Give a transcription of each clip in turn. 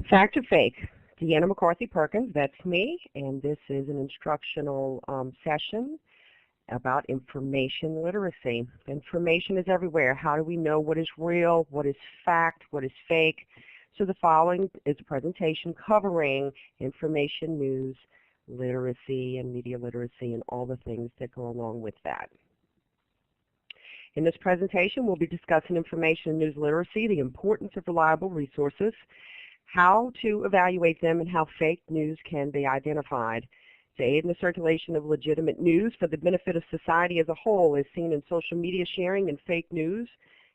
Fact or fake? Deanna McCarthy Perkins, that's me, and this is an instructional session about information literacy. Information is everywhere. How do we know what is real, what is fact, what is fake? So the following is a presentation covering information news literacy and media literacy and all the things that go along with that. In this presentation, we'll be discussing information news literacy, the importance of reliable resources, how to evaluate them, and how fake news can be identified. To aid in the circulation of legitimate news for the benefit of society as a whole, as seen in social media sharing and fake news,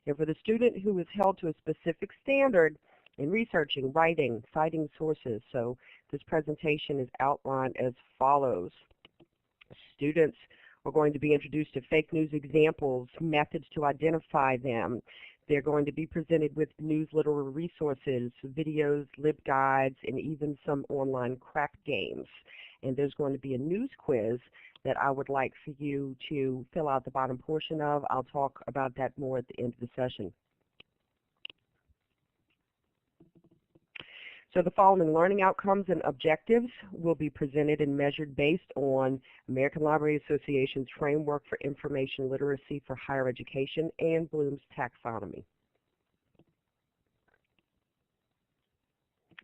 and for the student who is held to a specific standard in researching, writing, citing sources. So this presentation is outlined as follows. Students are going to be introduced to fake news examples, methods to identify them. They're going to be presented with news literary resources, videos, LibGuides, and even some online crack games. And there's going to be a news quiz that I would like for you to fill out the bottom portion of. I'll talk about that more at the end of the session. So the following learning outcomes and objectives will be presented and measured based on American Library Association's Framework for Information Literacy for Higher Education and Bloom's Taxonomy.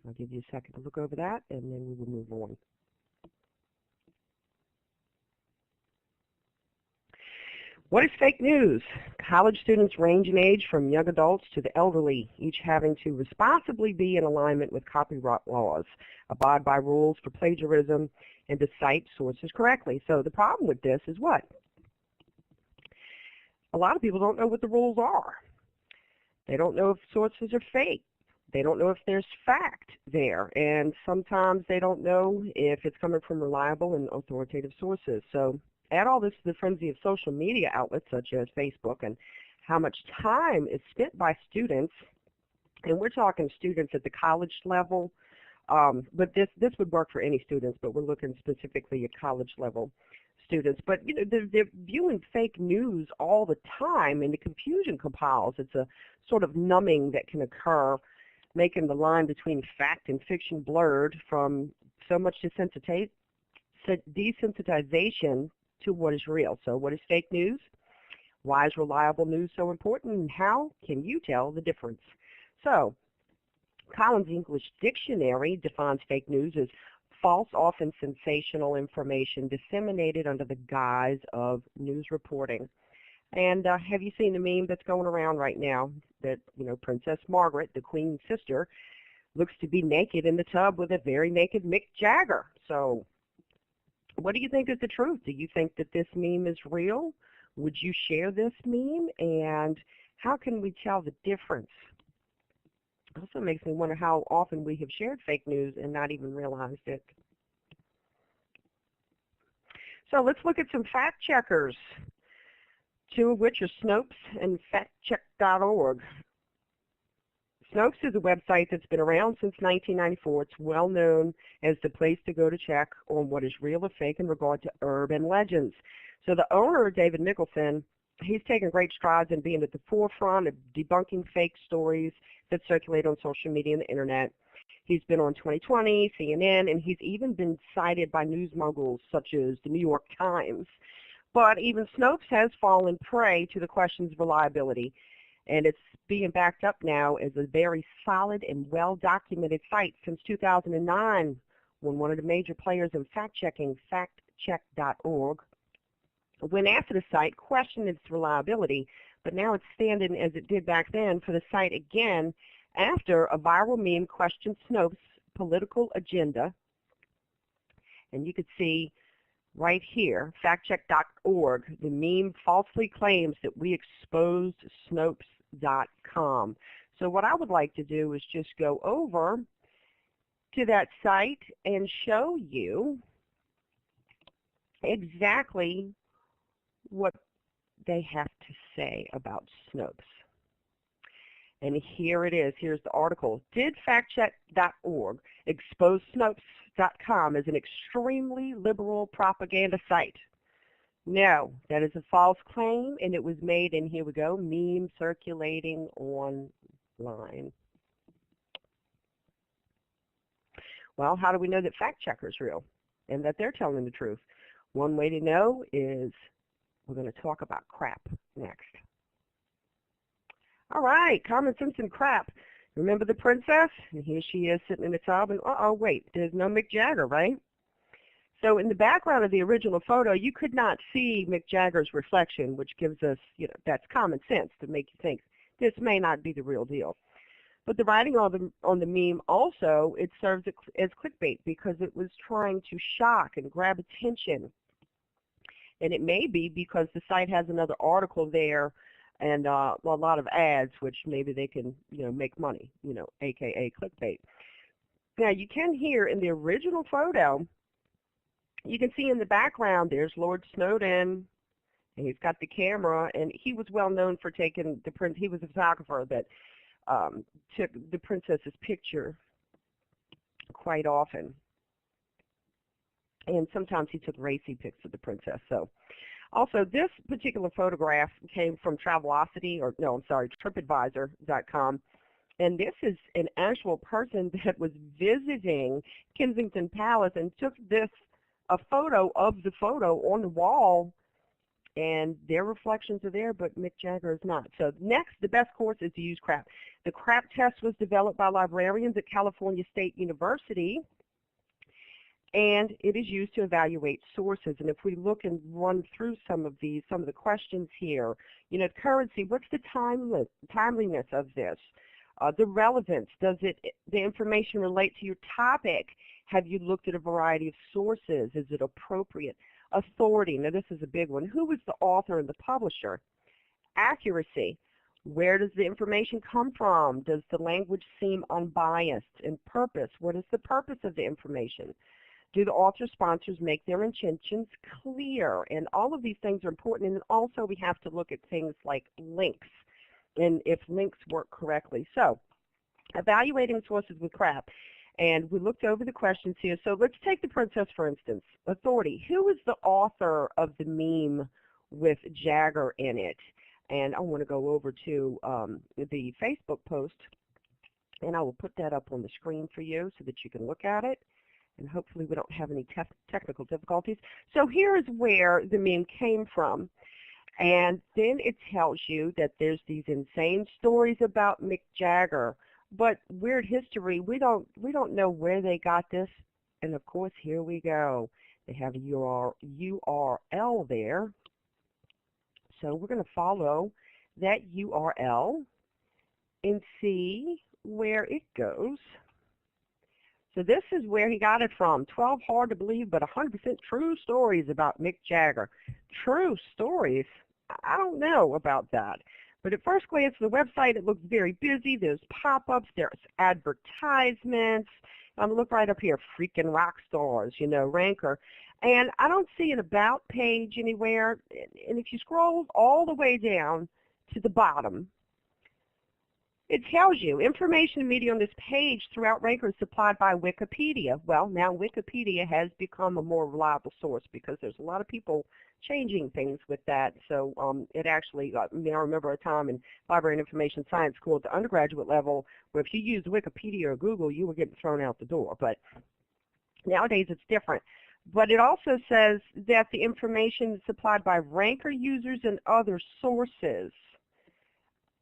I'll give you a second to look over that, and then we will move on. What is fake news? College students range in age from young adults to the elderly, each having to responsibly be in alignment with copyright laws, abide by rules for plagiarism, and to cite sources correctly. So the problem with this is what? A lot of people don't know what the rules are. They don't know if sources are fake. They don't know if there's fact there, and sometimes they don't know if it's coming from reliable and authoritative sources. So add all this to the frenzy of social media outlets such as Facebook and how much time is spent by students, and we're talking students at the college level, but this would work for any students, but we're looking specifically at college level students. But you know, they're viewing fake news all the time, and the confusion compiles. It's a sort of numbing that can occur, making the line between fact and fiction blurred from so much desensitization to what is real. So what is fake news? Why is reliable news so important? And how can you tell the difference? So Collins English Dictionary defines fake news as false, often sensational information disseminated under the guise of news reporting. And have you seen the meme that's going around right now that, you know, Princess Margaret, the Queen's sister, looks to be naked in the tub with a very naked Mick Jagger? So what do you think is the truth? Do you think that this meme is real? Would you share this meme? And how can we tell the difference? It also makes me wonder how often we have shared fake news and not even realized it. So let's look at some fact checkers, two of which are Snopes and factcheck.org. Snopes is a website that's been around since 1994. It's well known as the place to go to check on what is real or fake in regard to urban legends. So the owner, David Nicholson, he's taken great strides in being at the forefront of debunking fake stories that circulate on social media and the internet. He's been on 2020, CNN, and he's even been cited by news moguls such as the New York Times. But even Snopes has fallen prey to the questions of reliability, and it's being backed up now as a very solid and well-documented site since 2009, when one of the major players in fact-checking, factcheck.org, when after the site questioned its reliability, but now it's standing as it did back then for the site again after a viral meme questioned Snopes' political agenda. And you could see right here, factcheck.org, the meme falsely claims that we exposed Snopes.com. So what I would like to do is just go over to that site and show you exactly what they have to say about Snopes. And here it is. Here's the article. Did factcheck.org expose Snopes.com as an extremely liberal propaganda site? No, that is a false claim, and it was made, and here we go, meme circulating online. Well, how do we know that fact checkers are real and that they're telling the truth? One way to know is we're going to talk about crap next. All right, Carmen Simpson crap. Remember the princess? And here she is sitting in the tub, and uh-oh, wait, there's no Mick Jagger, right? So in the background of the original photo, you could not see Mick Jagger's reflection, which gives us, that's common sense to make you think this may not be the real deal. But the writing on the meme also, it serves as clickbait because it was trying to shock and grab attention. And it may be because the site has another article there and a lot of ads, which maybe they can, make money, aka clickbait. Now you can hear in the original photo, you can see in the background there's Lord Snowden, and he's got the camera, and he was well known for taking the prince. He was a photographer that took the princess's picture quite often, and sometimes he took racy pics of the princess. So, also this particular photograph came from Travelocity, or no, I'm sorry, TripAdvisor.com. And this is an actual person that was visiting Kensington Palace and took a photo of the photo on the wall, and their reflections are there, but Mick Jagger is not. So next, the best course is to use CRAP. The CRAP test was developed by librarians at California State University, and it is used to evaluate sources. And if we look and run through some of the questions here, currency, what's the timeliness of this? The relevance, does the information relate to your topic? Have you looked at a variety of sources? Is it appropriate? Authority, now this is a big one. Who was the author and the publisher? Accuracy, where does the information come from? Does the language seem unbiased? And purpose, what is the purpose of the information? Do the author sponsors make their intentions clear? And all of these things are important. And also we have to look at things like links, and if links work correctly. So evaluating sources with CRAP. And we looked over the questions here. So let's take the princess, for instance. Authority. Who is the author of the meme with Jagger in it? And I want to go over to the Facebook post, and I will put that up on the screen for you so that you can look at it. And hopefully we don't have any technical difficulties. So here is where the meme came from. And then it tells you that there's these insane stories about Mick Jagger. But weird history, we don't know where they got this. And of course, here we go. They have a URL there. So we're going to follow that URL and see where it goes. So this is where he got it from. 12 hard to believe but 100% true stories about Mick Jagger. True stories? I don't know about that. But at first glance, the website, it looks very busy. There's pop-ups. There's advertisements. Look right up here, freaking rock stars, Ranker. And I don't see an about page anywhere. And if you scroll all the way down to the bottom, it tells you information and media on this page throughout Ranker is supplied by Wikipedia. Well, now Wikipedia has become a more reliable source because there's a lot of people changing things with that. So it actually, I remember a time in Library and Information Science School at the undergraduate level where if you used Wikipedia or Google, you were getting thrown out the door. But nowadays it's different. But it also says that the information is supplied by Ranker users and other sources.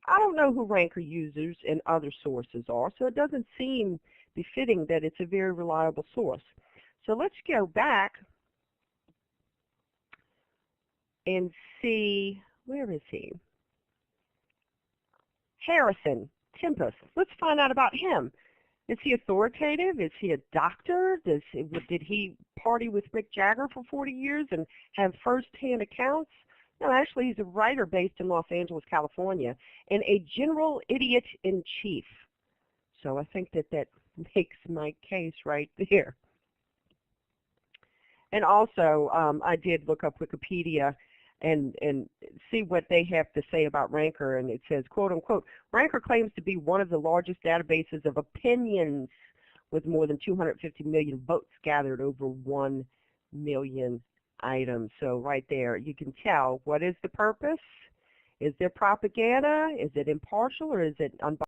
I don't know who Ranker users and other sources are, so it doesn't seem befitting that it's a very reliable source. So let's go back and see, where is he? Harrison Tempest. Let's find out about him. Is he authoritative? Is he a doctor? Did he party with Mick Jagger for 40 years and have first-hand accounts? No, actually, he's a writer based in Los Angeles, California, and a general idiot-in-chief. So I think that makes my case right there. And also, I did look up Wikipedia and see what they have to say about Ranker, and it says, quote unquote, Ranker claims to be one of the largest databases of opinions with more than 250 million votes gathered over 1 million items. So right there, you can tell what is the purpose. Is there propaganda? Is it impartial, or is it unbiased?